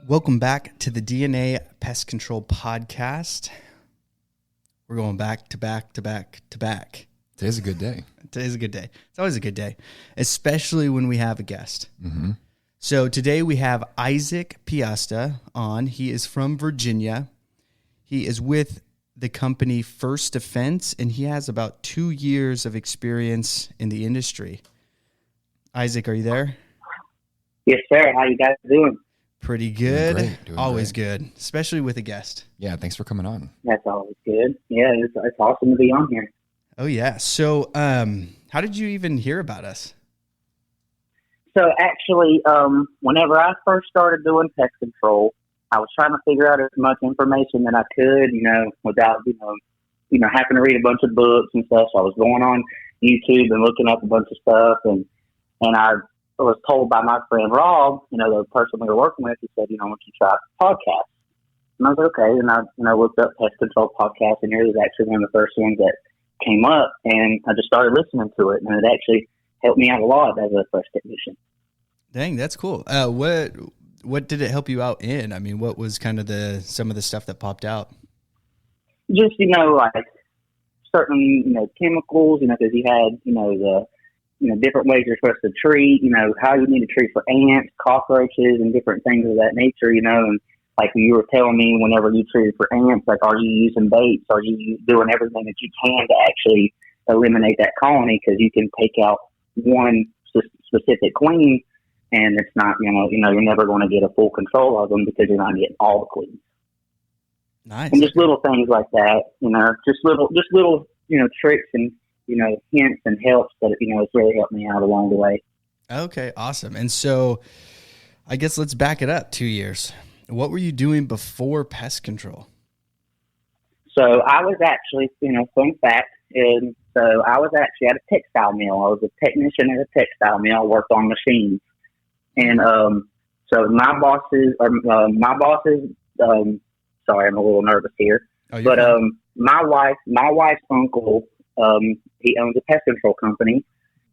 Welcome back to the DNA Pest Control Podcast. We're going back to back to back to back. Today's a good day. Today's a good day. It's always a good day, especially when we have a guest. Mm-hmm. So today we have Isaac Piasta on. He is from Virginia. He is with the company First Defense, and he has about 2 years of experience in the industry. Isaac, are you there? Yes, sir. How you guys doing? Pretty good. Doing Always great. good, especially with a guest. Yeah, thanks for coming on. That's always good. Yeah, it's awesome to be on here. Oh, yeah. So how did you even hear about us? So actually, whenever I first started doing pest control, I was trying to figure out as much information that I could, without, having to read a bunch of books and stuff. So I was going on YouTube and looking up a bunch of stuff, and I was told by my friend Rob, the person we were working with, he said, why don't you try a podcast? And I was like, okay. And I looked up pest control podcast, and yours was actually one of the first ones that came up, and I just started listening to it, and it actually helped me out a lot as a first technician. Dang, that's cool. What did it help you out in? I mean, what was kind of some of the stuff that popped out? Just, like certain, chemicals, because you had, the different ways you're supposed to treat, how you need to treat for ants, cockroaches, and different things of that nature, and like you were telling me whenever you treated for ants, like, are you using baits? Are you doing everything that you can to actually eliminate that colony? Because you can take out one specific queen, and it's not, you're never going to get a full control of them because you're not getting all the queens. Nice. And just little things like that, just little, tricks and, hints and helps that, it's really helped me out along the way. Okay, awesome. And so I guess let's back it up 2 years. What were you doing before pest control? So I was actually, fun fact, and so I was actually at a textile mill. I was a technician at a textile mill. I worked on machines. And so my bosses, sorry, I'm a little nervous here. But my wife's uncle, he owns a pest control company,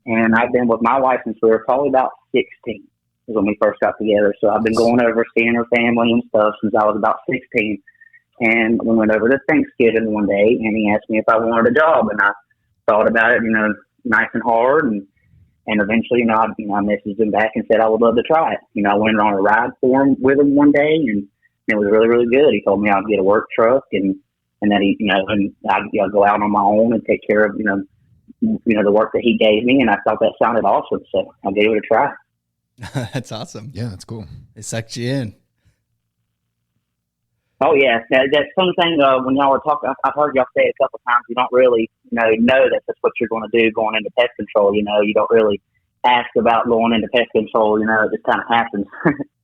and I've been with my wife since we were probably about 16 is when we first got together. So I've been going over seeing her family and stuff since I was about 16. And we went over to Thanksgiving one day, and he asked me if I wanted a job, and I thought about it, nice and hard, and eventually, I messaged him back and said I would love to try it. I went on a ride with him one day, and it was really, really good. He told me I'd get a work truck, and that and I'd go out on my own and take care of, the work that he gave me, and I thought that sounded awesome, so I gave it a try. That's awesome. Yeah, that's cool. It sucked you in. Oh, yeah. That's something when y'all were talking, I've heard y'all say it a couple of times, you don't really, know that that's what you're going to do going into pest control. You don't really ask about going into pest control. It just kind of happens.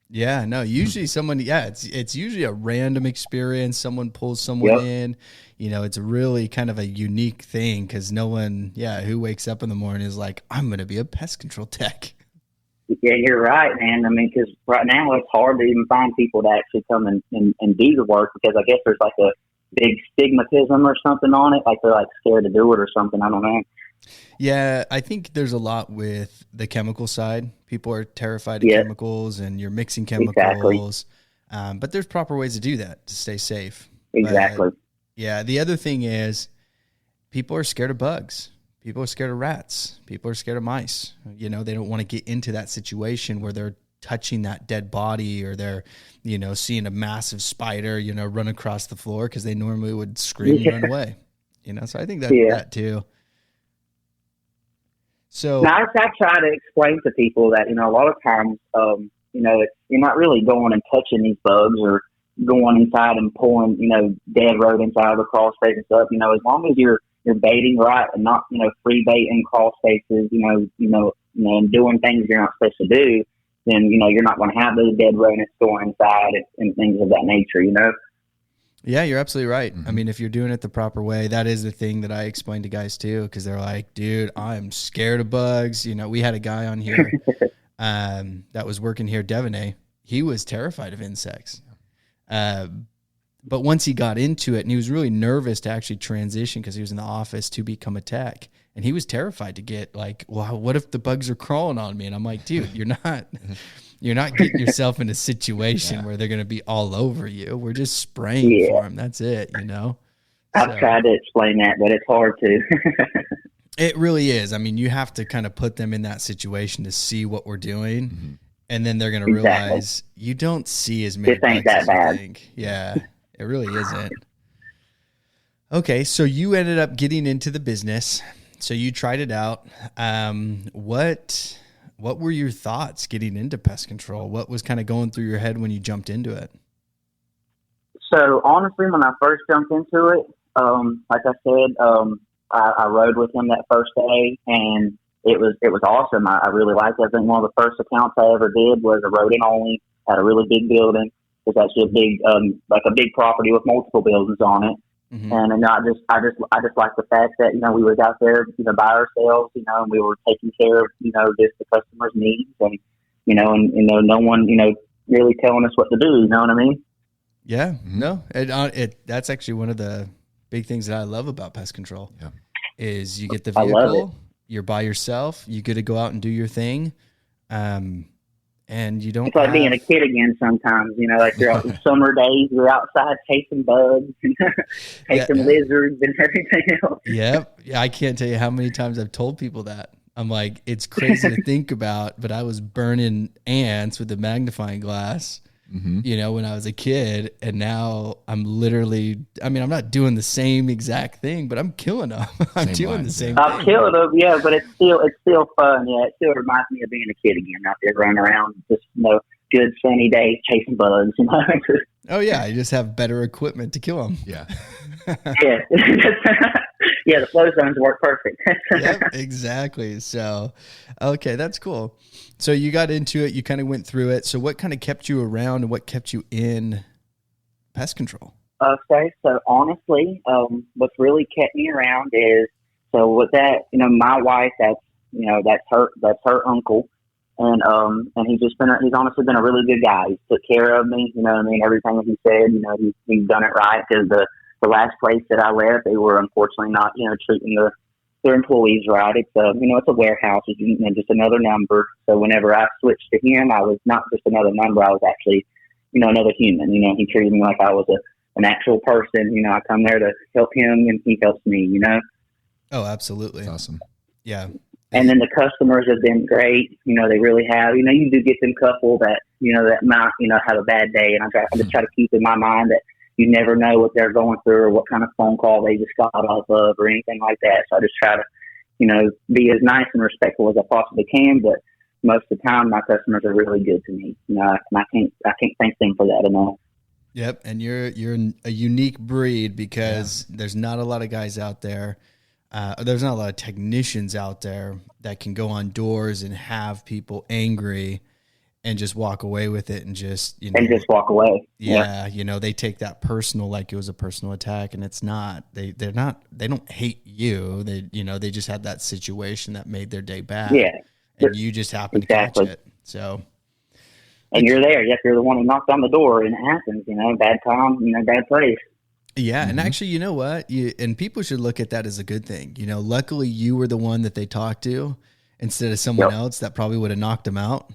Yeah, no, usually it's usually a random experience. Someone pulls someone in, it's really kind of a unique thing because no one, who wakes up in the morning is like, I'm going to be a pest control tech. Yeah, you're right, man. I mean, because right now it's hard to even find people to actually come and do the work because I guess there's like a big stigmatism or something on it. Like they're like scared to do it or something. I don't know. Yeah, I think there's a lot with the chemical side. People are terrified of chemicals and you're mixing chemicals. Exactly. But there's proper ways to do that to stay safe. Exactly. But, the other thing is people are scared of bugs. People are scared of rats. People are scared of mice. They don't want to get into that situation where they're touching that dead body or they're, seeing a massive spider, run across the floor because they normally would scream and run away. So I think that too. So now, I try to explain to people that, a lot of times, you're not really going and touching these bugs or going inside and pulling, dead rodents out of the crawl space and stuff. As long as you're baiting right and not, free baiting crawl spaces, and doing things you're not supposed to do, then, you're not going to have those dead rodents going inside and things of that nature, Yeah, you're absolutely right. Mm-hmm. I mean, if you're doing it the proper way, that is the thing that I explain to guys too, because they're like, dude, I'm scared of bugs. We had a guy on here that was working here, Devonay. He was terrified of insects. But once he got into it, and he was really nervous to actually transition because he was in the office to become a tech. And he was terrified to get like, well, what if the bugs are crawling on me? And I'm like, dude, you're not getting yourself in a situation where they're going to be all over you. We're just spraying for them. That's it, you know? I've tried to explain that, but it's hard to. It really is. I mean, you have to kind of put them in that situation to see what we're doing. Mm-hmm. And then they're going to realize you don't see as many bugs as you think. Yeah, it really isn't. Okay, so you ended up getting into the business. So you tried it out. What were your thoughts getting into pest control? What was kind of going through your head when you jumped into it? So honestly, when I first jumped into it, like I said, I rode with him that first day, and it was awesome. I really liked it. I think one of the first accounts I ever did was a rodent only, had a really big building. It was actually a big property with multiple buildings on it. Mm-hmm. And I just like the fact that, you know, we was out there, you know, by ourselves, you know, and we were taking care of, you know, just the customer's needs, and, you know, and, you know, no one, you know, really telling us what to do. You know what I mean? Yeah, no, that's actually one of the big things that I love about pest control. Yeah. Is you get the vehicle, you're by yourself, you get to go out and do your thing. And you don't. It's like being a kid again sometimes, you know, like you're out on summer days, you're outside chasing bugs, chasing lizards and everything else. Yep. Yeah, I can't tell you how many times I've told people that. I'm like, it's crazy to think about, but I was burning ants with a magnifying glass, you know, when I was a kid, and now I'm literally, I mean, I'm not doing the same exact thing, but I'm killing them. I'm doing the same thing. I'm killing them, yeah, but it's still fun. Yeah, it still reminds me of being a kid again, out there running around, just, you know, good sunny days chasing bugs. You know? Oh yeah, you just have better equipment to kill them. Yeah. Yeah. Yeah, the flow zones work perfect. Yep, exactly. So, okay, that's cool. So you got into it, you kind of went through it. So what kind of kept you around and what kept you in pest control? Okay, so honestly, what's really kept me around is, so with that, you know, my wife, that's her uncle. And he's honestly been a really good guy. He took care of me, you know what I mean? Everything that he said, you know, he's done it right, because the last place that I left, they were unfortunately not, you know, treating their employees right. It's you know, it's a warehouse, it's, you know, just another number. So whenever I switched to him, I was not just another number. I was actually, you know, another human. You know, he treated me like I was an actual person. You know, I come there to help him, and he helps me. You know. Oh, absolutely. That's awesome. Yeah. And then the customers have been great. You know, they really have. You know, you do get them couple that, you know, that might, you know, have a bad day, and I just try to keep in my mind that you never know what they're going through or what kind of phone call they just got off of or anything like that. So I just try to, you know, be as nice and respectful as I possibly can. But most of the time, my customers are really good to me. You know, I can't thank them for that enough. Yep, and you're a unique breed, because there's not a lot of guys out there. There's not a lot of technicians out there that can go on doors and have people angry and just walk away with it, and just, you know, walk away. Yeah, you know, they take that personal, like it was a personal attack, and it's not. They don't hate you. They, you know, they just had that situation that made their day bad. Yeah, and you just happened to catch it. So, and you're there. Yes, you're the one who knocked on the door, and it happens. You know, bad time. You know, bad place. Yeah, and actually, you know what? And people should look at that as a good thing. You know, luckily you were the one that they talked to instead of someone else that probably would have knocked them out.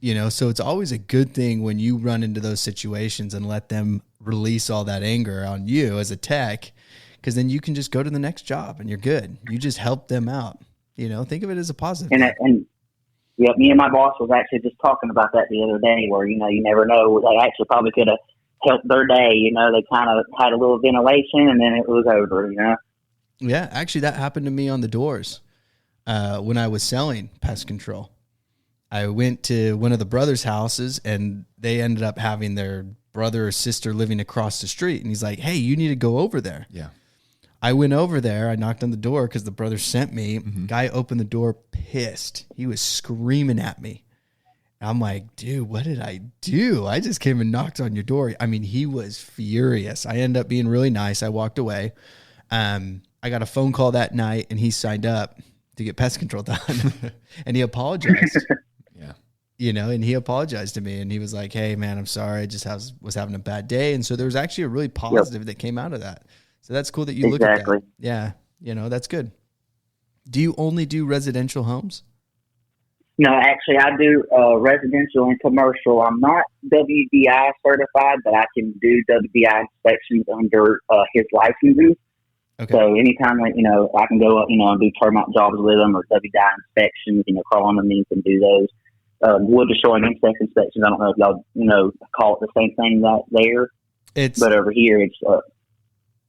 You know, so it's always a good thing when you run into those situations and let them release all that anger on you as a tech, because then you can just go to the next job and you're good. You just help them out. You know, think of it as a positive. And yeah, me and my boss was actually just talking about that the other day, where, you know, you never know. They actually probably could have helped their day. You know, they kind of had a little ventilation, and then it was over, you know? Yeah, actually that happened to me on the doors when I was selling pest control. I went to one of the brothers' houses, and they ended up having their brother or sister living across the street. And he's like, hey, you need to go over there. Yeah. I went over there. I knocked on the door because the brother sent me. Mm-hmm. Guy opened the door pissed. He was screaming at me. I'm like, dude, what did I do? I just came and knocked on your door. I mean, he was furious. I ended up being really nice. I walked away. I got a phone call that night, and he signed up to get pest control done. And he apologized. You know, and he apologized to me, and he was like, hey man, I'm sorry. I just was having a bad day. And so there was actually a really positive that came out of that. So that's cool that you look at that. Yeah. You know, that's good. Do you only do residential homes? No, actually, I do residential and commercial. I'm not WDI certified, but I can do WDI inspections under his licenses. Okay. So anytime, like, I can go, and do termite jobs with them or WDI inspections, crawl underneath and do those. Wood destroying insect inspections. I don't know if y'all, call it the same thing that there. But over here, it's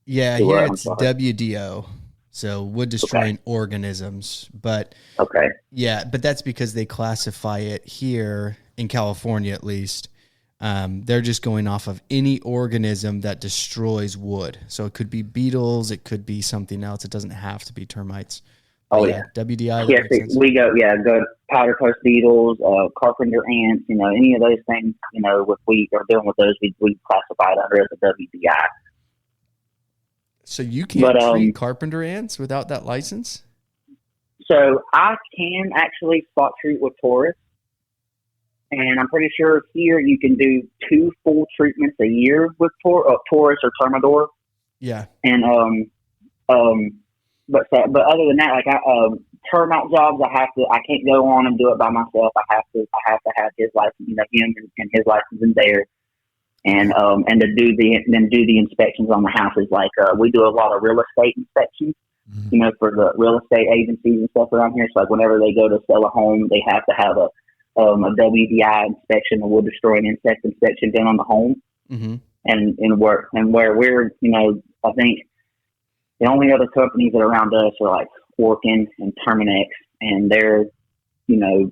here it's WDO. So wood destroying organisms, but but that's because they classify it here in California, at least. They're just going off of any organism that destroys wood. So it could be beetles, it could be something else. It doesn't have to be termites. Oh yeah, WDI. Yes, we go powder post beetles, carpenter ants. Any of those things. If we are dealing with those, we classify it under as a WDI. So you can't treat carpenter ants without that license? So I can actually spot treat with Taurus. And I'm pretty sure here you can do 2 full treatments a year with Taurus or Thermador. Yeah. And but other than that, like termite jobs, I can't go on and do it by myself. I have to have his license, him and his license in there. And to do the inspections on the houses, like we do a lot of real estate inspections, for the real estate agencies and stuff around here. So like whenever they go to sell a home, they have to have a WDI inspection, a wood destroying insect inspection done on the home. Mm-hmm. And where we're, I think the only other companies that are around us are like Orkin and Terminex, and they're, they're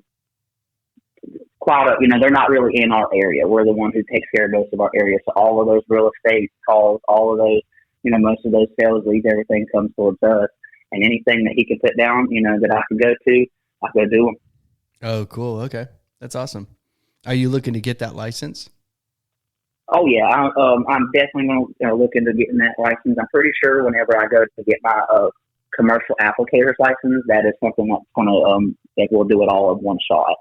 not really in our area. We're the one who takes care of most of our area. So all of those real estate calls, all of those, most of those sales leads, everything comes towards us. And anything that he can put down, that I can go to, I go do them. Oh, cool. Okay. That's awesome. Are you looking to get that license? Oh yeah. I'm definitely going to look into getting that license. I'm pretty sure whenever I go to get my commercial applicator's license, that is something that's going to, that will do it all in one shot.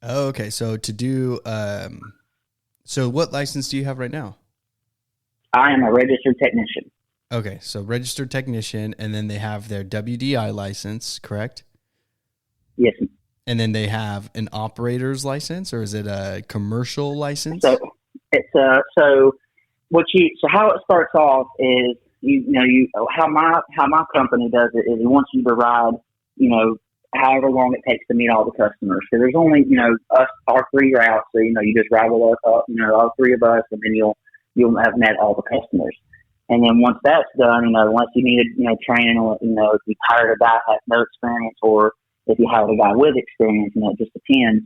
Oh, okay. So to do, so what license do you have right now? I am a registered technician. Okay. So registered technician, and then they have their WDI license, correct? Yes. And then they have an operator's license, or is it a commercial license? So it's so how it starts off is how my company does it is it wants you to ride, however long it takes to meet all the customers. So there's only, us, our 3 routes. So, you just ride with us, all 3 of us, and then you'll have met all the customers. And then once that's done, once you needed, training, if you hired a guy that has no experience, or if you hired a guy with experience, it just depends.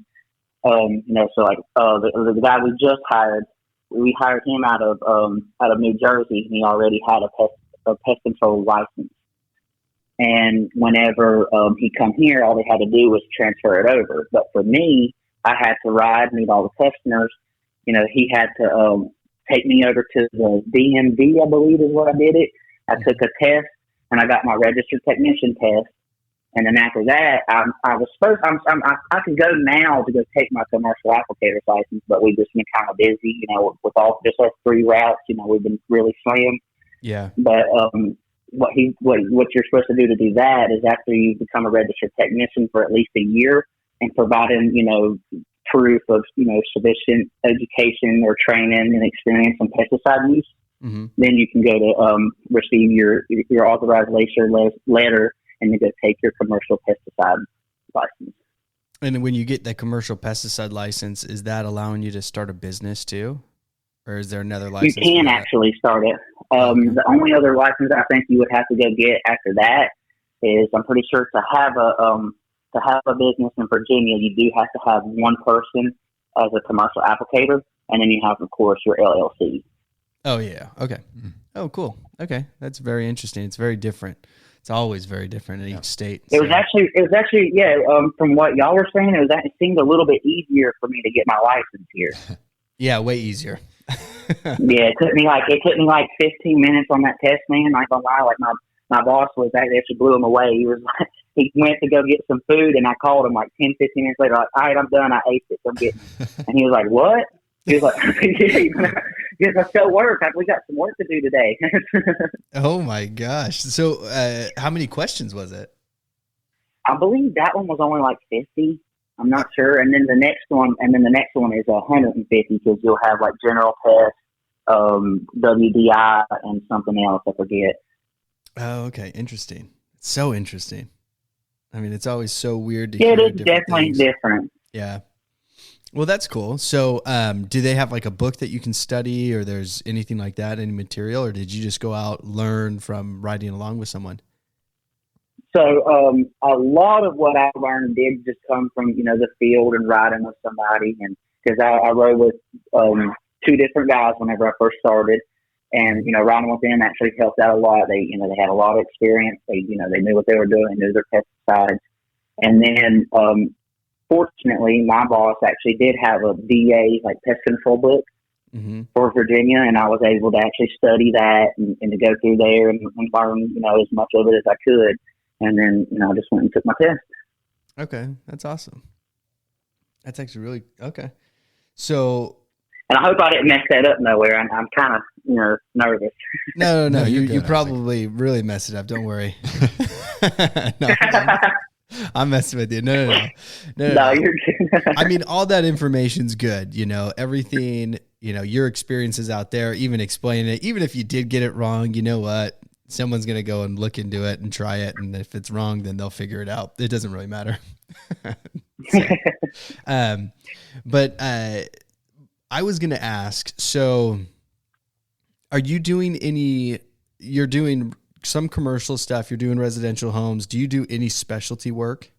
So like, the guy we just hired, we hired him out of New Jersey. He already had a pest control license. And whenever he come here, all they had to do was transfer it over. But for me, I had to ride, meet all the customers. He had to take me over to the DMV, I believe is what I did it. I took a test, and I got my registered technician test. And then after that, I could go now to go take my commercial applicator's license, but we've just been kind of busy, with all just our 3 routes. We've been really slammed. Yeah. But what you're supposed to do that is after you become a registered technician for at least a year and providing, proof of, sufficient education or training and experience in pesticide use, then you can go to receive your authorization letter and then go take your commercial pesticide license. And when you get the commercial pesticide license, is that allowing you to start a business too? Or is there another license? You can actually start it. The only other license I think you would have to go get after that is, I'm pretty sure to have a business in Virginia, you do have to have one person as a commercial applicator, and then you have, of course, your LLC. Oh yeah. Okay. Oh, cool. Okay, that's very interesting. It's very different. It's always very different in each state. It was actually, yeah. From what y'all were saying, it seemed a little bit easier for me to get my license here. Yeah, way easier. Yeah, it took me like 15 minutes on that test, man. I ain't gonna lie, like my boss was actually blew him away. He was like, he went to go get some food, and I called him like 10, 15 minutes later, like, all right, I'm done. I aced it. I'm getting it. And he was like, what? He was like, yeah, let's go work. We got some work to do today. Oh my gosh. So how many questions was it? I believe that one was only like 50. I'm not sure. And then the next one is 150 because you'll have like General Pest, WDI, and something else. I forget. Oh, okay. Interesting. So interesting. I mean, it's always so weird to hear. Yeah, it is definitely different. Yeah. Well, that's cool. So, do they have like a book that you can study, or there's anything like that, any material, or did you just go out, learn from riding along with someone? So, a lot of what I learned did just come from, the field and riding with somebody. And because I rode with, 2 different guys whenever I first started. And, riding with them actually helped out a lot. They had a lot of experience. They knew what they were doing. They knew their pesticides. And then, fortunately, my boss actually did have a VA, like pest control book for Virginia. And I was able to actually study that and to go through there and learn, as much of it as I could. And then, I just went and took my test. Okay. That's awesome. That's actually really, okay. So, and I hope I didn't mess that up nowhere. I'm kind of, nervous. No. You probably really messed it up. Don't worry. No, I'm messing with you. No. No, you're good. I mean, all that information's good. Everything, your experiences out there, even explaining it, even if you did get it wrong, you know what? Someone's going to go and look into it and try it. And if it's wrong, then they'll figure it out. It doesn't really matter. But I was going to ask, so are you doing you're doing some commercial stuff, you're doing residential homes. Do you do any specialty work?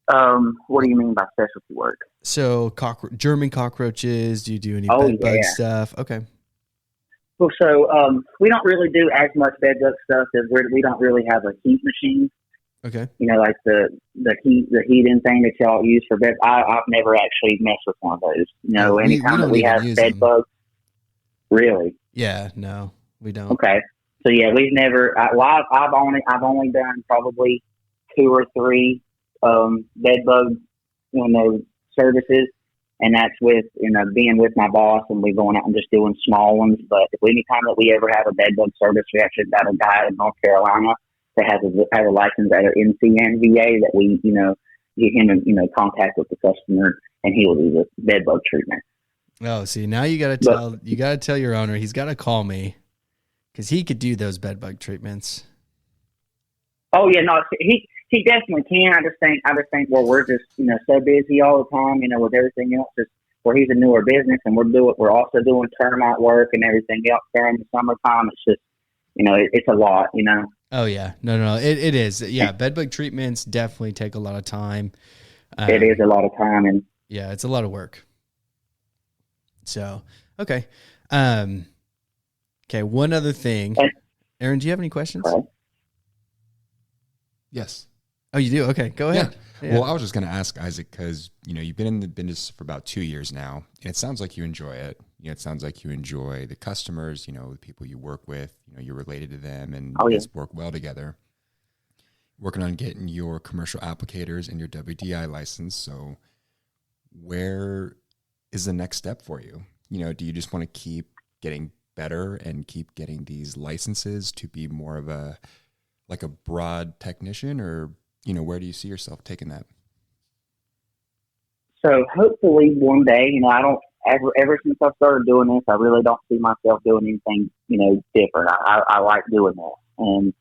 What do you mean by specialty work? So German cockroaches, do you do any bed bug stuff? Okay. Well, so we don't really do as much bed bug stuff because we don't really have a heat machine. Okay. Like the heating thing that y'all use for bed. I've never actually messed with one of those. Anytime that we have bed bugs. Really? Yeah. No, we don't. Okay. So yeah, we've never. I've only done probably 2 or 3 bed bug services, and that's with being with my boss, and we're going out and just doing small ones. But if anytime that we ever have a bed bug service, we actually got a guy in North Carolina that has a license at an NCNVA that we get him in contact with the customer, and he will do the bed bug treatment. Oh, see, now you got to tell your owner he's got to call me because he could do those bed bug treatments. Oh yeah, no, he definitely can. I just think we're just so busy all the time, with everything else. Just where he's a newer business, and we're also doing termite work and everything else during the summertime. It's just it's a lot, Oh yeah, no, it is. Yeah, bed bug treatments definitely take a lot of time. It is a lot of time, and yeah, it's a lot of work. So okay, okay. One other thing, Aaron, do you have any questions? Yes. Oh, you do? Okay, go ahead. Yeah. Well, I was just going to ask Isaac because you've been in the business for about 2 years now, and it sounds like you enjoy it. It sounds like you enjoy the customers. The people you work with. You're related to them, and you guys work well together. Working on getting your commercial applicators and your WDI license. So, where is the next step for you? Do you just want to keep getting better and keep getting these licenses to be more of a broad technician, or where do you see yourself taking that? So hopefully one day, I don't ever since I started doing this, I really don't see myself doing anything, different. I like doing that. And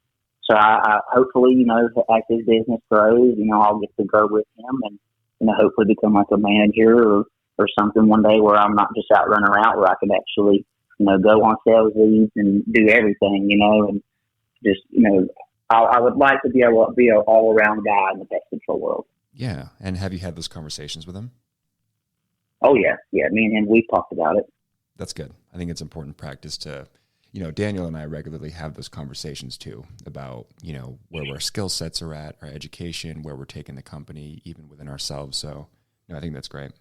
so I hopefully, as his business grows, I'll get to grow with him and, hopefully become like a manager or something one day where I'm not just out running around, where I can actually, go on sales leads and do everything, and just, I would like to be able to be an all-around guy in the pest control world. Yeah. And have you had those conversations with him? Oh, yeah. Yeah, me and him, we've talked about it. That's good. I think it's important practice to, Daniel and I regularly have those conversations too about, where our skill sets are at, our education, where we're taking the company, even within ourselves. So, I think that's great.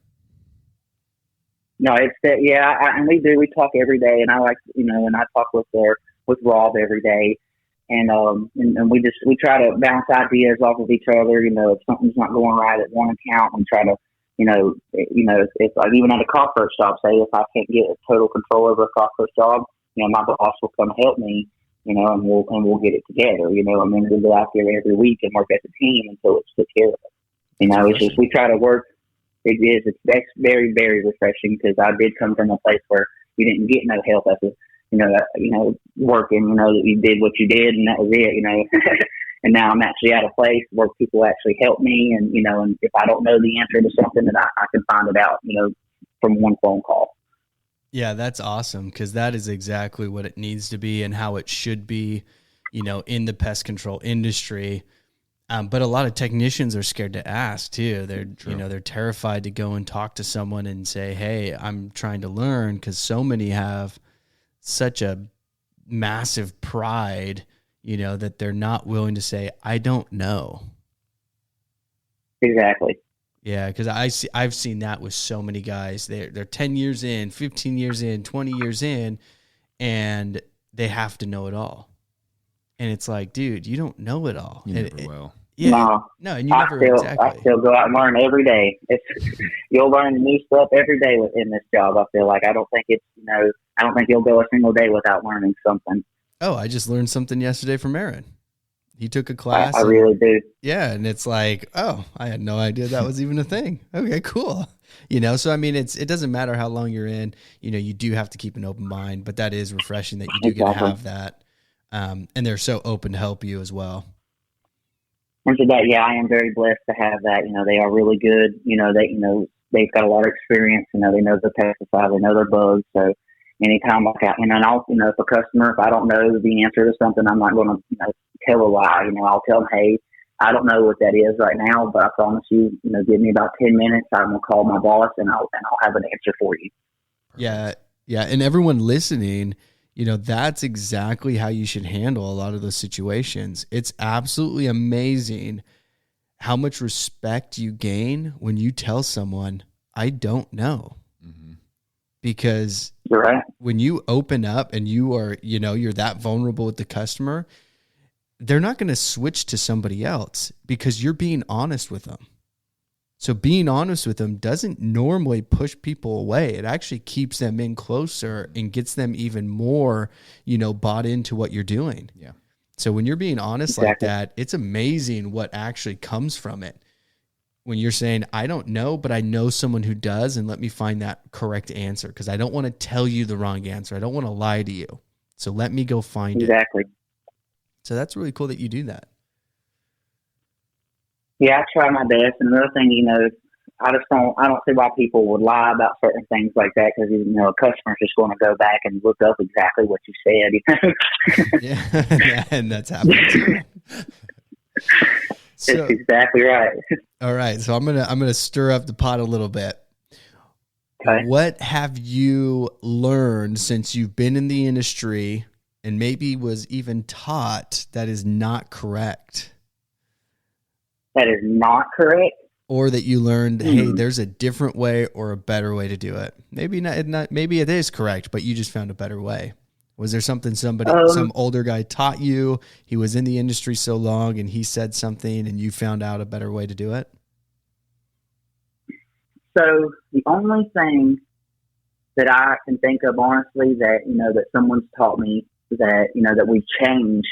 No, it's that, yeah, and we do. We talk every day, and I like, and I talk with Rob every day. And we try to bounce ideas off of each other. If something's not going right at one account, we try to, if like even at a cockroach job, say if I can't get total control over a cockroach job, my boss will come help me, and we'll get it together, and then we'll go out there every week and work as a team until it's took care of. It's just, we try to work. That's very, very refreshing, because I did come from a place where you didn't get no help as a, working, that you did what you did and that was it, and now I'm actually at a place where people actually help me, and, and if I don't know the answer to something, that I can find it out, from one phone call. Yeah, that's awesome, because that is exactly what it needs to be and how it should be, in the pest control industry. But a lot of technicians are scared to ask too. They're, they're terrified to go and talk to someone and say, "Hey, I'm trying to learn," because so many have such a massive pride, that they're not willing to say, "I don't know." Exactly. Yeah, because I've seen that with so many guys. They're 10 years in, 15 years in, 20 years in, and they have to know it all. And it's like, dude, you don't know it all. You never will. Yeah, no, and I still go out and learn every day. You'll learn new stuff every day within this job. I feel like I don't think you'll go a single day without learning something. Oh, I just learned something yesterday from Aaron. He took a class. I really do. Yeah, and it's like, oh, I had no idea that was even a thing. Okay, cool. So I mean, it doesn't matter how long you're in. You do have to keep an open mind, but that is refreshing that you do get to have that, and they're so open to help you as well. And so that, I am very blessed to have that. They are really good. They've got a lot of experience. They know the pesticides, they know their bugs. So anytime I'll, if a customer, if I don't know the answer to something, I'm not going to, tell a lie. I'll tell them, "Hey, I don't know what that is right now, but I promise you, give me about 10 minutes. I'm going to call my boss and I'll have an answer for you." Yeah. Yeah. And everyone listening, that's exactly how you should handle a lot of those situations. It's absolutely amazing how much respect you gain when you tell someone, "I don't know." Mm-hmm. Because you're right. When you open up and you are, you're that vulnerable with the customer, they're not going to switch to somebody else because you're being honest with them. So being honest with them doesn't normally push people away. It actually keeps them in closer and gets them even more, bought into what you're doing. Yeah. So when you're being honest like that, it's amazing what actually comes from it. When you're saying, "I don't know, but I know someone who does, and let me find that correct answer, because I don't want to tell you the wrong answer. I don't want to lie to you. So let me go find it." Exactly. So that's really cool that you do that. Yeah, I try my best. And another thing, I don't see why people would lie about certain things like that, because, a customer's just going to go back and look up exactly what you said. Yeah, and that's happening too. So, that's exactly right. All right. So I'm gonna stir up the pot a little bit. Okay. What have you learned since you've been in the industry and maybe was even taught that is not correct? That is not correct? Or that you learned, hey, there's a different way or a better way to do it. Maybe not. Maybe it is correct, but you just found a better way. Was there something some older guy taught you? He was in the industry so long and he said something and you found out a better way to do it? So the only thing that I can think of, honestly, that, that someone's taught me that, that we've changed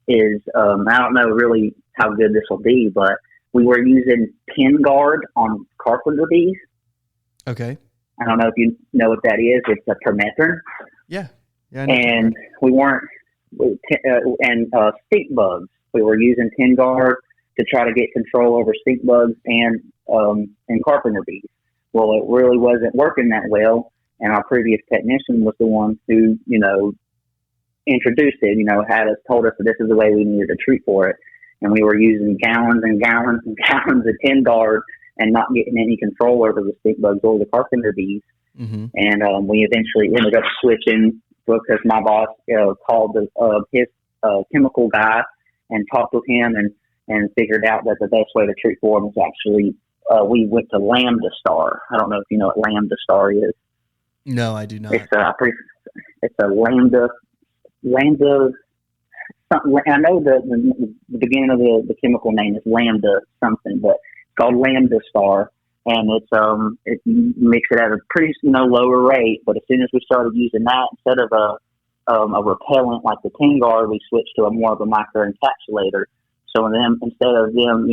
is, I don't know really how good this will be, but we were using pin guard on carpenter bees. Okay. I don't know if you know what that is. It's a permethrin. Yeah. And we weren't, stink bugs. We were using pin guard to try to get control over stink bugs and carpenter bees. Well, it really wasn't working that well. And our previous technician was the one who, introduced it, told us that this is the way we needed to treat for it. And we were using gallons and gallons and gallons of pin guard and not getting any control over the stink bugs or the carpenter bees. Mm-hmm. And we eventually ended up switching because my boss called his chemical guy and talked with him and figured out that the best way to treat for them was actually we went to Lambda Star. I don't know if you know what Lambda Star is. No, I do not. It's a Lambda. Something, I know the beginning of the chemical name is Lambda something, but it's called Lambda Star, and it makes it at a pretty lower rate. But as soon as we started using that instead of a repellent like the 10 guard, we switched to a more of a micro encapsulator. So instead of them,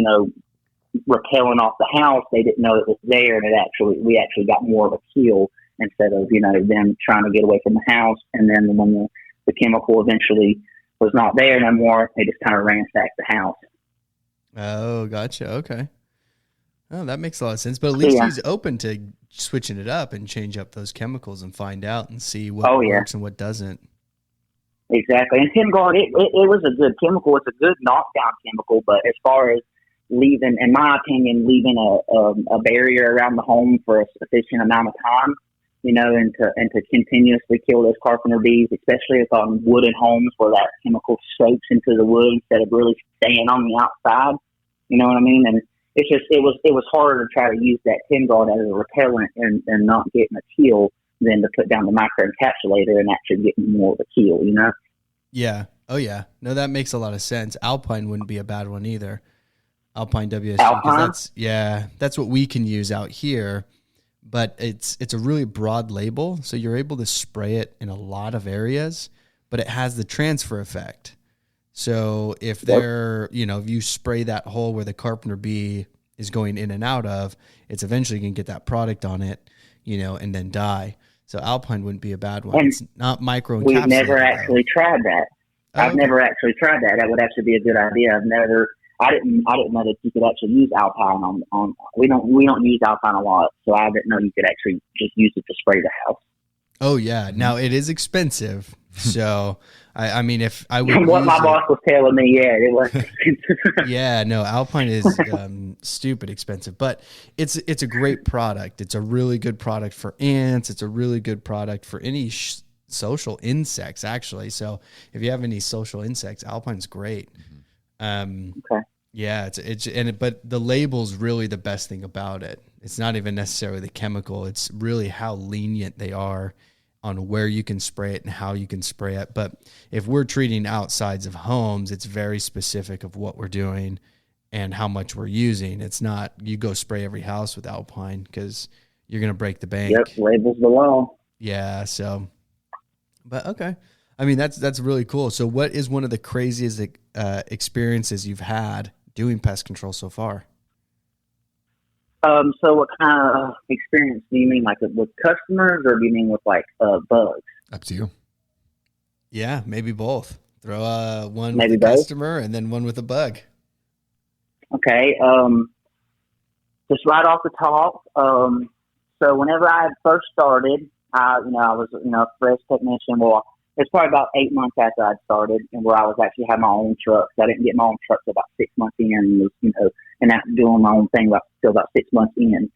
repelling off the house, they didn't know it was there, and we actually got more of a kill instead of them trying to get away from the house. And then when the chemical eventually was not there no more, they just kind of ransacked the house. Oh, gotcha. Okay. Oh, that makes a lot of sense. But at least he's open to switching it up and change up those chemicals and find out and see what works and what doesn't. Exactly. And 10 guard, it was a good chemical. It's a good knockdown chemical. But as far as leaving a barrier around the home for a sufficient amount of time, and to continuously kill those carpenter bees, especially if on wooden homes where that chemical soaks into the wood instead of really staying on the outside. You know what I mean? And it's just it was harder to try to use that 10 guard as a repellent and not getting a kill than to put down the micro encapsulator and actually getting more of a kill. Yeah. Oh yeah. No, that makes a lot of sense. Alpine wouldn't be a bad one either. Alpine WSG, because that's what we can use out here. But it's a really broad label, so you're able to spray it in a lot of areas, but it has the transfer effect. So if if you spray that hole where the carpenter bee is going in and out of, it's eventually going to get that product on it, and then die. So Alpine wouldn't be a bad one. And it's not micro encapsulated. We've never actually tried that. I've never actually tried that. That would actually be a good idea. I didn't know that you could actually use Alpine on we don't use Alpine a lot, so I didn't know you could actually just use it to spray the house. Oh yeah. Now it is expensive. So I mean, if I would what my boss was telling me, it was yeah, no, Alpine is stupid expensive, but it's a great product. It's a really good product for ants. It's a really good product for any social insects, actually. So if you have any social insects, Alpine's great. Okay. Yeah, but the label's really the best thing about it. It's not even necessarily the chemical. It's really how lenient they are on where you can spray it and how you can spray it. But if we're treating outsides of homes, it's very specific of what we're doing and how much we're using. It's not you go spray every house with Alpine because you're going to break the bank. Yep, labels the law. Yeah, so, but okay. I mean, that's really cool. So what is one of the craziest experiences you've had doing pest control so far? So what kind of experience do you mean, like with customers, or do you mean with bugs? Up to you. Yeah, maybe both. Throw one maybe with a both? Customer and then one with a bug. Okay. Just right off the top. So whenever I first started, I was a fresh technician. Well, it's probably about 8 months after I'd started, and where I was actually had my own truck. So I didn't get my own truck till about 6 months in, and was and out doing my own thing till about 6 months in.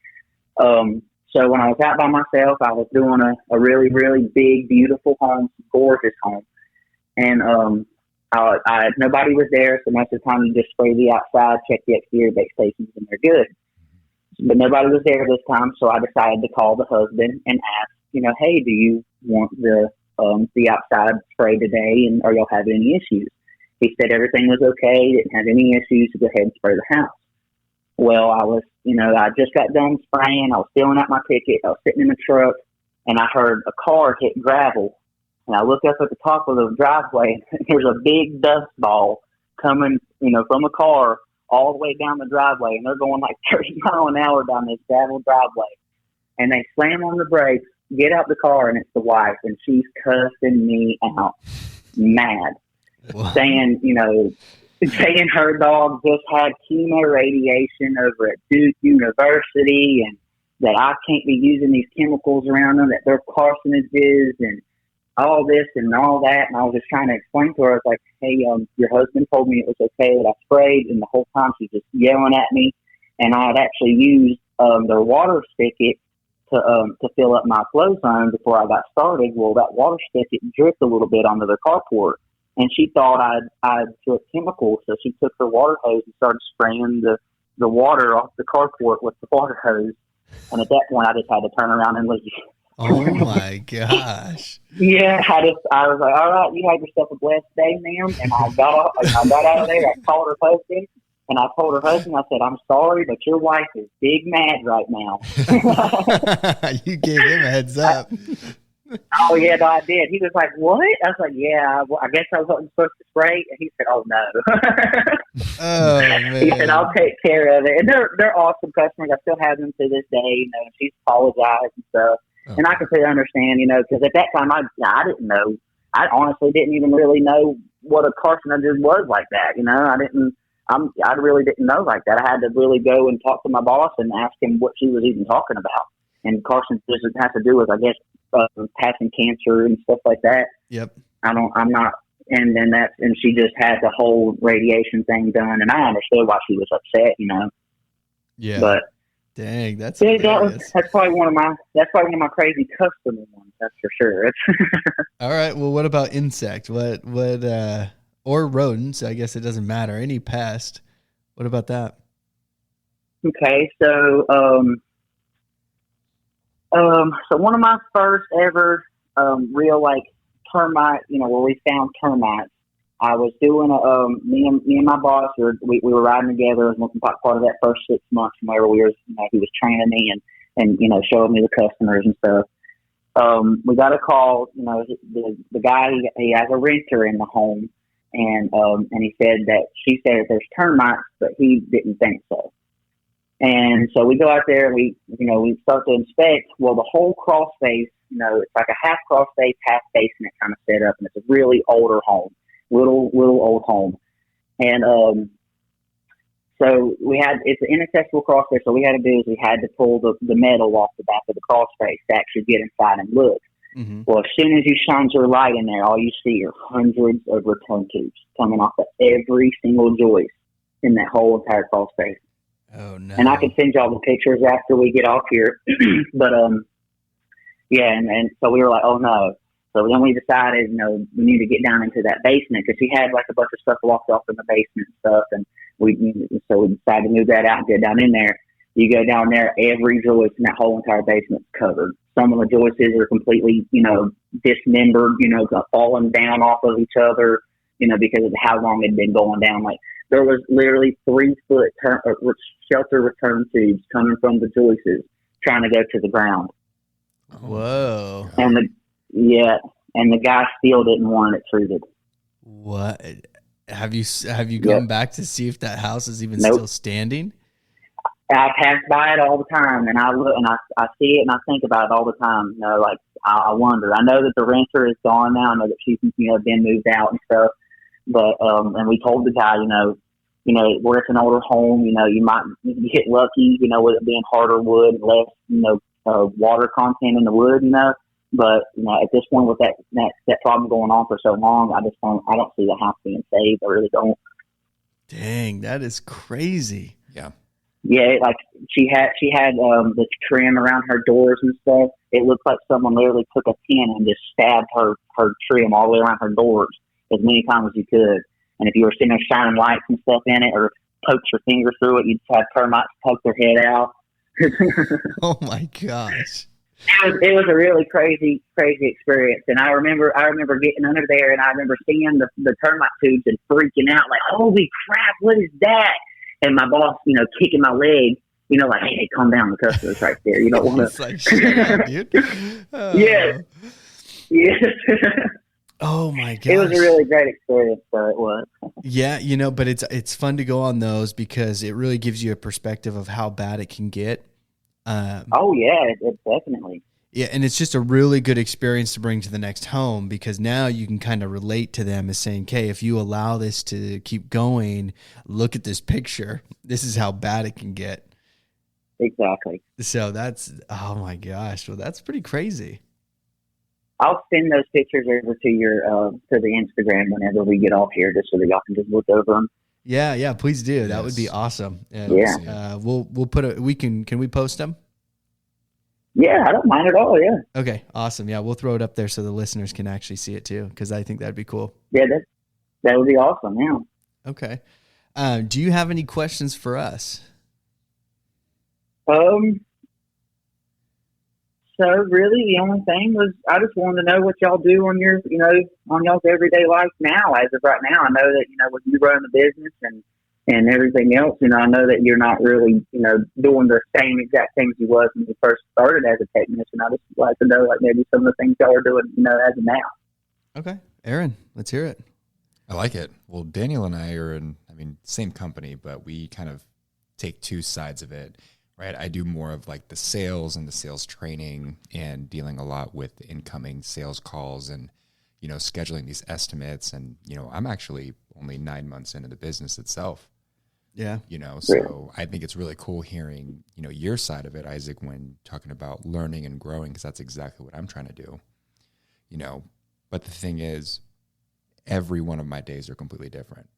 So when I was out by myself, I was doing a really, really big, beautiful home, gorgeous home, and nobody was there. So most of the time, you just spray the outside, check the exterior bake stations, and they're good. But nobody was there this time, so I decided to call the husband and ask, hey, do you want the outside spray today, and are y'all having any issues? He said everything was okay, didn't have any issues, to go ahead and spray the house. Well, I was, I just got done spraying, I was filling out my ticket, I was sitting in the truck, and I heard a car hit gravel, and I looked up at the top of the driveway, and there's a big dust ball coming, from a car all the way down the driveway, and they're going like 30 miles an hour down this gravel driveway, and they slam on the brakes, get out the car, and it's the wife, and she's cussing me out, mad, saying her dog just had chemo radiation over at Duke University, and that I can't be using these chemicals around them, that they're carcinogens, and all this and all that. And I was just trying to explain to her, I was like, hey, your husband told me it was okay that I sprayed, and the whole time she's just yelling at me, and I had actually used their water spigot to fill up my flow zone before I got started. Well, that water spigot dripped a little bit onto the carport, and she thought I'd put chemicals, so she took her water hose and started spraying the water off the carport with the water hose. And at that point, I just had to turn around and leave. Oh my gosh! Yeah, I was like, all right, you have yourself a blessed day, ma'am. And I got out of there. I called her husband. And I told her husband, I said, I'm sorry, but your wife is big mad right now. You gave him a heads up. Oh yeah, no, I did. He was like, "What?" I was like, "Yeah, well, I guess I wasn't supposed to spray." And he said, "Oh no." Oh man. He said, "I'll take care of it." And they're awesome customers. I still have them to this day. You know, she's apologized and stuff, and I completely understand. You know, because at that time I didn't know. I honestly didn't even really know what a carcinogen was like that. You know, I really didn't know like that. I had to really go and talk to my boss and ask him what she was even talking about. And carcinogen has to do with, I guess, passing cancer and stuff like that. Yep. I'm not, and then and she just had the whole radiation thing done, and I understood why she was upset, you know. Yeah. But dang, that's probably one of my crazy customer ones. That's for sure. All right. Well, what about insect? What or rodents? I guess it doesn't matter. Any pest. What about that? Okay, so so one of my first ever real termite, where we found termites. I was doing me and my boss, we were riding together. It was part of that first 6 months where we were, he was training me and showing me the customers and stuff. We got a call, the guy, he has a renter in the home, and he said that she said that there's termites, but he didn't think so. And so we go out there and we start to inspect. Well, the whole crawl space, it's like a half crawl space, half basement kind of setup, and it's a really older home, little old home. And so it's an inaccessible crawl space. So what we had to do is we had to pull the metal off the back of the crawl space to actually get inside and look. Mm-hmm. Well, as soon as you shine your light in there, all you see are hundreds of return tubes coming off of every single joist in that whole entire crawl space. Oh no! And I can send y'all the pictures after we get off here. But yeah, and so we were like, oh no. So then we decided, we need to get down into that basement because he had like a bunch of stuff locked off in the basement and stuff, and we decided to move that out and get down in there. You go down there, every joist in that whole entire basement's covered. Some of the joists are completely, dismembered, falling down off of each other, because of how long it had been going down. Like there was literally 3-foot shelter return tubes coming from the joists trying to go to the ground. Whoa! And the guy still didn't want it treated. What? Have you gone back to see if that house is even still standing? I pass by it all the time, and I look and I see it, and I think about it all the time. I wonder. I know that the renter is gone now. I know that she's been moved out and stuff. But and we told the guy, where it's an older home, you might get lucky, with it being harder wood, less, water content in the wood, But at this point, with that problem going on for so long, I don't see the house being saved. I really don't. Dang, that is crazy. Yeah. Yeah, like she had the trim around her doors and stuff. It looked like someone literally took a pin and just stabbed her trim all the way around her doors as many times as you could. And if you were sitting there shining lights and stuff in it, or poked your finger through it, you'd have termites poke their head out. Oh my gosh! It was a really crazy experience. And I remember getting under there, and I remember seeing the termite tubes and freaking out, like, "Holy crap! What is that?" And my boss, kicking my leg, like, hey, calm down, the customer's right there. You don't want to. Like, shut up, dude. Yeah. Oh my gosh. It was a really great experience, so it was. Yeah, but it's fun to go on those because it really gives you a perspective of how bad it can get. Oh yeah, it definitely. Yeah, and it's just a really good experience to bring to the next home because now you can kind of relate to them as saying, okay, if you allow this to keep going, look at this picture. This is how bad it can get. Exactly. So oh my gosh. Well, that's pretty crazy. I'll send those pictures over to your to the Instagram whenever we get off here, just so that y'all can just look over them. Yeah, please do. That would be awesome. And, yeah. We'll put can we post them? Yeah, I don't mind at all. Yeah. Okay, awesome. Yeah, we'll throw it up there so the listeners can actually see it too, because I think that'd be cool. Yeah, that would be awesome. Yeah. Okay. Do you have any questions for us? So really, the only thing was I just wanted to know what y'all do on your, on y'all's everyday life now. As of right now, I know that when you run the business and and everything else. I know that you're not really, doing the same exact things you was when you first started as a technician. I just like to know, like, maybe some of the things y'all are doing, as of now. Okay. Aaron, let's hear it. I like it. Well, Daniel and I are same company, but we kind of take two sides of it, right? I do more of like the sales and the sales training and dealing a lot with incoming sales calls and, scheduling these estimates. And, I'm actually only 9 months into the business itself. Yeah. So I think it's really cool hearing, your side of it, Isaac, when talking about learning and growing, because that's exactly what I'm trying to do, but the thing is, every one of my days are completely different,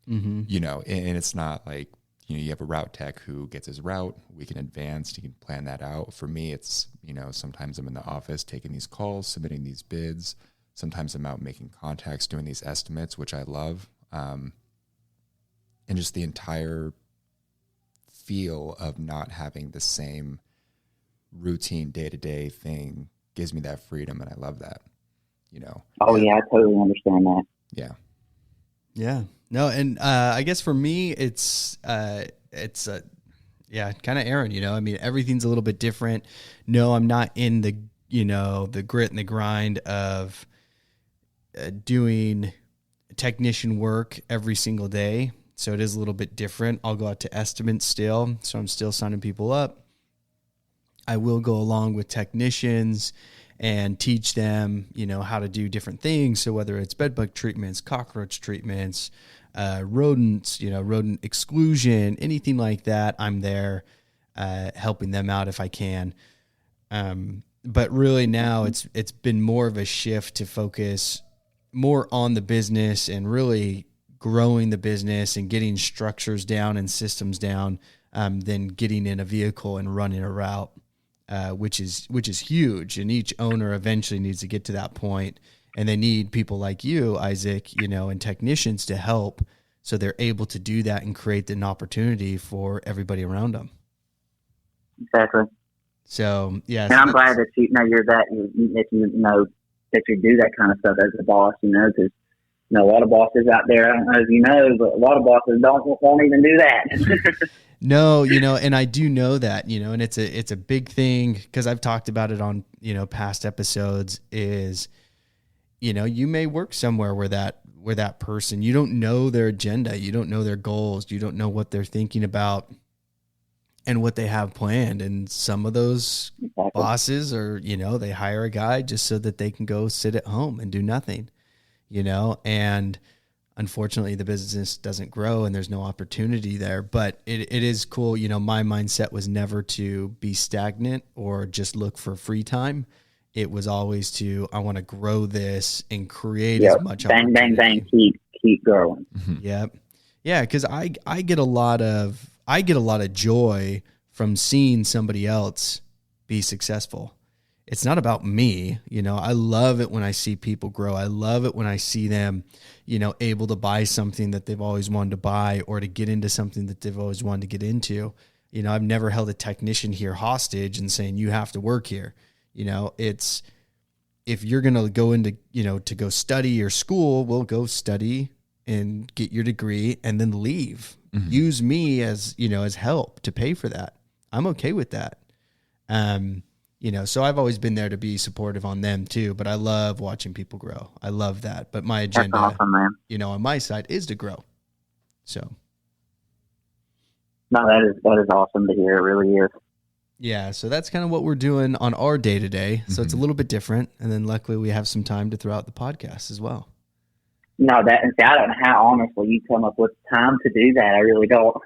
and it's not like, you have a route tech who gets his route, we can advance, he can plan that out. For me, it's, sometimes I'm in the office taking these calls, submitting these bids. Sometimes I'm out making contacts, doing these estimates, which I love. And just the entire feel of not having the same routine day-to-day thing gives me that freedom, and I love that, Oh, yeah, I totally understand that. Yeah. Yeah. No, and I guess for me, it's kind of Aaron, everything's a little bit different. No, I'm not in the, the grit and the grind of doing technician work every single day. So it is a little bit different. I'll go out to estimates still. So I'm still signing people up. I will go along with technicians and teach them, how to do different things. So whether it's bed bug treatments, cockroach treatments, rodents, rodent exclusion, anything like that, I'm there helping them out if I can. But really now it's been more of a shift to focus more on the business and really growing the business and getting structures down and systems down than getting in a vehicle and running a route, which is huge. And each owner eventually needs to get to that point, and they need people like you, Isaac, and technicians to help, so they're able to do that and create an opportunity for everybody around them. Exactly. So yeah, and I'm glad that that you do that kind of stuff as a boss, because a lot of bosses out there, I don't know if you know, but a lot of bosses won't even do that. No, and I do know that, and it's a big thing, because I've talked about it on, past episodes, is, you may work somewhere where that person, you don't know their agenda, you don't know their goals, you don't know what they're thinking about and what they have planned. And some of those bosses are, they hire a guy just so that they can go sit at home and do nothing, and unfortunately the business doesn't grow and there's no opportunity there. But it is cool. My mindset was never to be stagnant or just look for free time. It was always I want to grow this and create as much bang, opportunity. Bang, keep growing. Mm-hmm. Yep. Yeah. Cause I get a lot of joy from seeing somebody else be successful. It's not about me. I love it when I see people grow. I love it when I see them, able to buy something that they've always wanted to buy, or to get into something that they've always wanted to get into. I've never held a technician here hostage and saying, you have to work here. It's, if you're going to go into, to go study your school, we'll go study and get your degree and then leave. Mm-hmm. Use me as, as help to pay for that. I'm okay with that. So I've always been there to be supportive on them too, but I love watching people grow. I love that. But my agenda, awesome, man. On my side is to grow. So. No, that is awesome to hear. It really is. Yeah. So that's kind of what we're doing on our day to day. So it's a little bit different. And then luckily we have some time to throw out the podcast as well. No, I don't know how, honestly, you come up with time to do that. I really don't.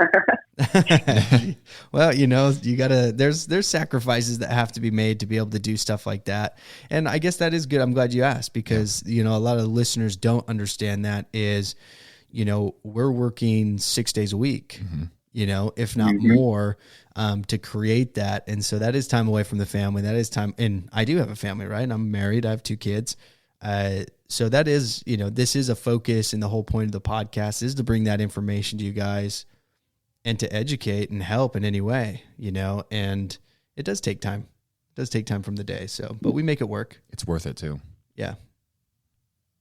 Well, you gotta, there's sacrifices that have to be made to be able to do stuff like that. And I guess that is good. I'm glad you asked, because, a lot of the listeners don't understand that is, we're working 6 days a week, if not more, to create that. And so that is time away from the family. That is time. And I do have a family, right? I'm married. I have 2 kids. So that is, this is a focus, and the whole point of the podcast is to bring that information to you guys and to educate and help in any way, and it does take time. It does take time from the day. So, but we make it work. It's worth it too. Yeah.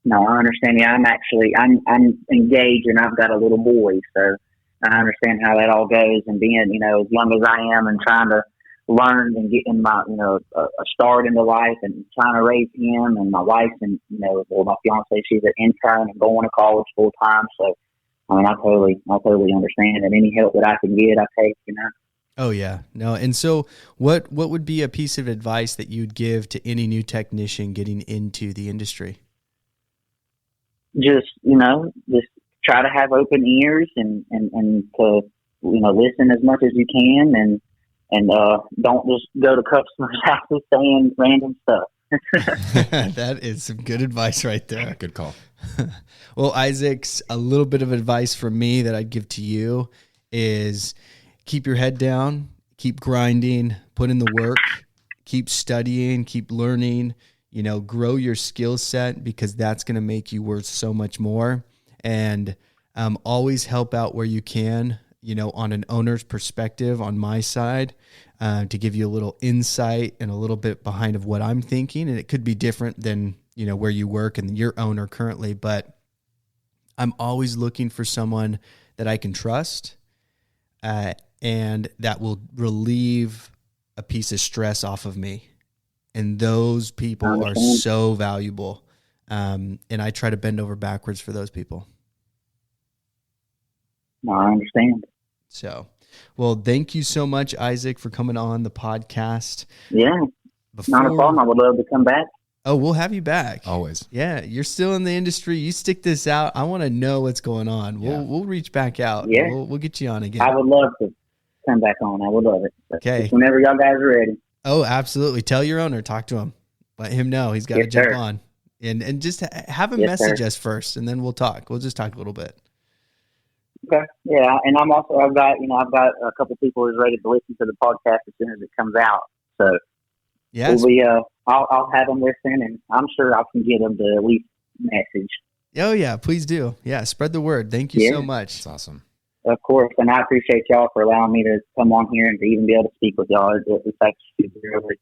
No, I understand. Yeah, I'm engaged, and I've got a little boy. So, I understand how that all goes, and being, as young as I am and trying to learn and get in my, a start into life and trying to raise him and my wife and, my fiance, she's an intern and going to college full time. So, I mean, I totally understand, and any help that I can get, I take. Oh yeah, no. And so what would be a piece of advice that you'd give to any new technician getting into the industry? Just try to have open ears and to, listen as much as you can, and don't just go to customers' houses saying random stuff. That is some good advice right there. Good call. Well, Isaac's, a little bit of advice from me that I'd give to you is keep your head down, keep grinding, put in the work, keep studying, keep learning, grow your skill set, because that's going to make you worth so much more. And always help out where you can, on an owner's perspective on my side, to give you a little insight and a little bit behind of what I'm thinking. And it could be different than, where you work and your owner currently, but I'm always looking for someone that I can trust, and that will relieve a piece of stress off of me. And those people are so valuable. And I try to bend over backwards for those people. No, I understand. So, well, thank you so much, Isaac, for coming on the podcast. Yeah, not a problem. I would love to come back. Oh, we'll have you back. Always. Yeah, you're still in the industry. You stick this out. I want to know what's going on. We'll reach back out. Yeah. We'll get you on again. I would love to come back on. I would love it. Okay. Just whenever y'all guys are ready. Oh, absolutely. Tell your owner. Talk to him. Let him know. He's got to jump on. And just have him message us first, and then we'll talk. We'll just talk a little bit. Okay. Yeah, and I've got a couple people who's ready to listen to the podcast as soon as it comes out. So yes, I'll have them listen, and I'm sure I can get them to at least message. Oh yeah, please do. Yeah, spread the word. Thank you so much. It's awesome. Of course, and I appreciate y'all for allowing me to come on here and to even be able to speak with y'all. It's actually really.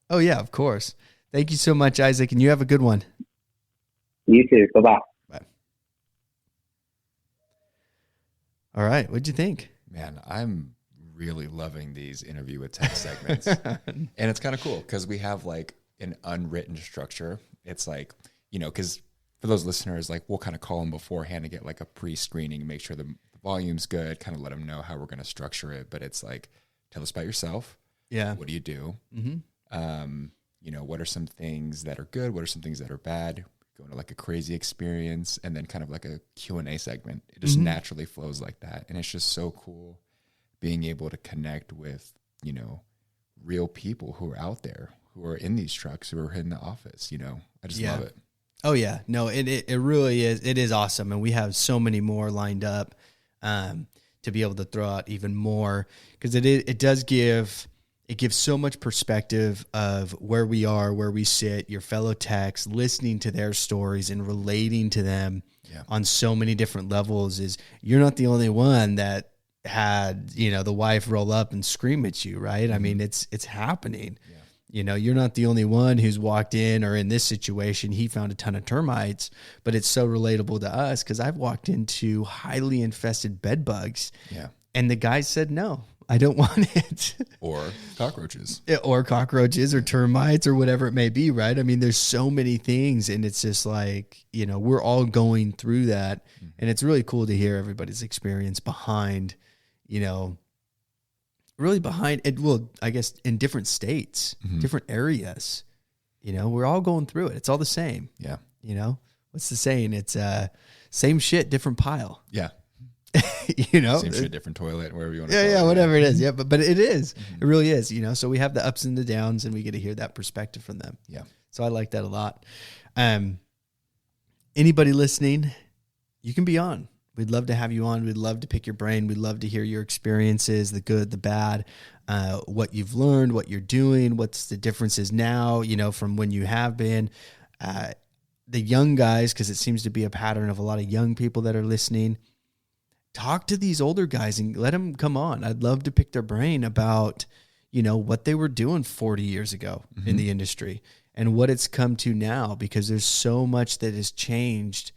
Oh yeah, of course. Thank you so much, Isaac, and you have a good one. You too. Bye-bye. Bye. All right. What'd you think? Man, I'm really loving these interview with tech segments. And it's kind of cool because we have like an unwritten structure. It's like, because for those listeners, like we'll kind of call them beforehand to get like a pre-screening, make sure the volume's good, kind of let them know how we're going to structure it. But it's like, tell us about yourself. Yeah. What do you do? Mm-hmm. What are some things that are good? What are some things that are bad? Go into like a crazy experience, and then kind of like a Q&A segment. It just naturally flows like that. And it's just so cool being able to connect with, real people who are out there, who are in these trucks, who are in the office, I just love it. Oh yeah. No, it really is. It is awesome. And we have so many more lined up, to be able to throw out even more, because it gives so much perspective of where we are, where we sit, your fellow techs, listening to their stories and relating to them on so many different levels. Is you're not the only one that had, the wife roll up and scream at you, right? I mean, it's happening. Yeah. You're not the only one who's walked in, or in this situation, he found a ton of termites, but it's so relatable to us because I've walked into highly infested bed bugs. Yeah. And the guy said, no, I don't want it. Or cockroaches. Or cockroaches or termites or whatever it may be, right? I mean, there's so many things, and it's just like, we're all going through that. Mm-hmm. And it's really cool to hear everybody's experience behind, really behind it. Well, I guess in different states, different areas, we're all going through it. It's all the same. Yeah. What's the saying? It's same shit, different pile. Yeah. Same shit, different toilet, wherever you want to call it. Yeah, whatever it is. Yeah, but it is. It really is, So we have the ups and the downs, and we get to hear that perspective from them. Yeah. So I like that a lot. Anybody listening, you can be on. We'd love to have you on. We'd love to pick your brain. We'd love to hear your experiences, the good, the bad, what you've learned, what you're doing, what's the differences now, from when you have been. The young guys, because it seems to be a pattern of a lot of young people that are listening. Talk to these older guys and let them come on. I'd love to pick their brain about, what they were doing 40 years ago in the industry and what it's come to now, because there's so much that has changed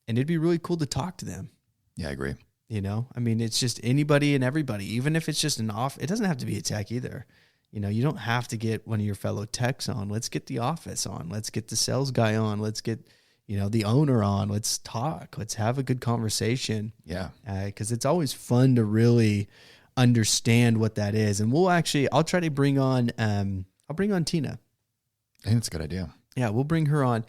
and it'd be really cool to talk to them. Yeah, I agree. You know, I mean, it's just anybody and everybody, even if it's just it doesn't have to be a tech either. You know, you don't have to get one of your fellow techs on. Let's get the office on. Let's get the sales guy on. Let's get, you know, the owner on. Let's talk. Let's have a good conversation. Yeah. Because it's always fun to really understand what that is. And I'll try to bring on, I'll bring on Tina. I think that's a good idea. Yeah, we'll bring her on.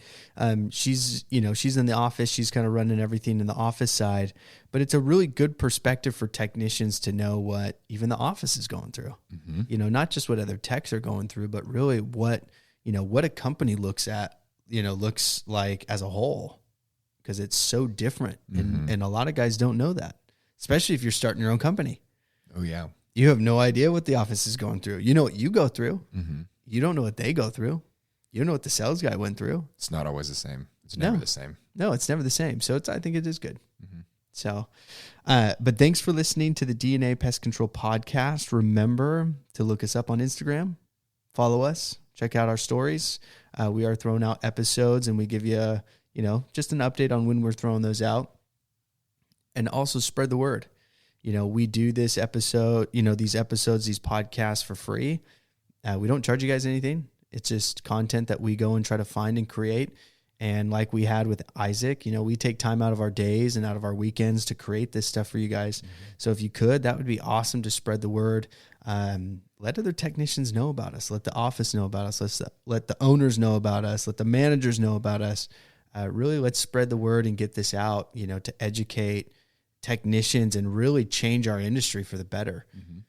She's in the office. She's kind of running everything in the office side, but it's a really good perspective for technicians to know what even the office is going through. Mm-hmm. You know, not just what other techs are going through, but really what a company looks like as a whole, because it's so different. Mm-hmm. And a lot of guys don't know that, especially if you're starting your own company. Oh yeah. You have no idea what the office is going through. You know what you go through. Mm-hmm. You don't know what they go through. You don't know what the sales guy went through. It's not always the same. It's never the same. No, it's never the same. So I think it is good. Mm-hmm. So, but thanks for listening to the DNA Pest Control Podcast. Remember to look us up on Instagram, follow us, check out our stories. We are throwing out episodes, and we give you, just an update on when we're throwing those out. And also spread the word. You know, we do this episode, these podcasts for free. We don't charge you guys anything. It's just content that we go and try to find and create. And like we had with Isaac, we take time out of our days and out of our weekends to create this stuff for you guys. Mm-hmm. So if you could, that would be awesome to spread the word. Let other technicians know about us. Let the office know about us. Let the owners know about us. Let the managers know about us. Really, let's spread the word and get this out, to educate technicians and really change our industry for the better. Mm-hmm.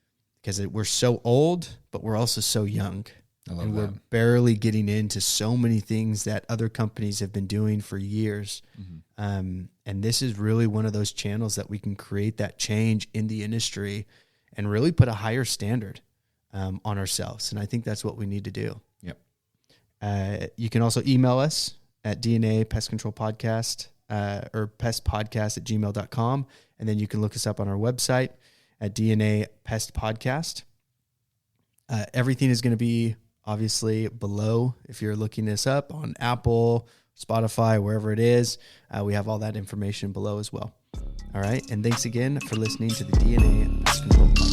Because we're so old, but we're also so young. And we're barely getting into so many things that other companies have been doing for years. Mm-hmm. And this is really one of those channels that we can create that change in the industry and really put a higher standard on ourselves. And I think that's what we need to do. Yep. You can also email us at DNA Pest Control Podcast or pestpodcast@gmail.com. And then you can look us up on our website at DNA Pest Podcast. Everything is going to be obviously below. If you're looking this up on Apple, Spotify, wherever it is, we have all that information below as well. All right. And thanks again for listening to the DNA Pest Control Podcast.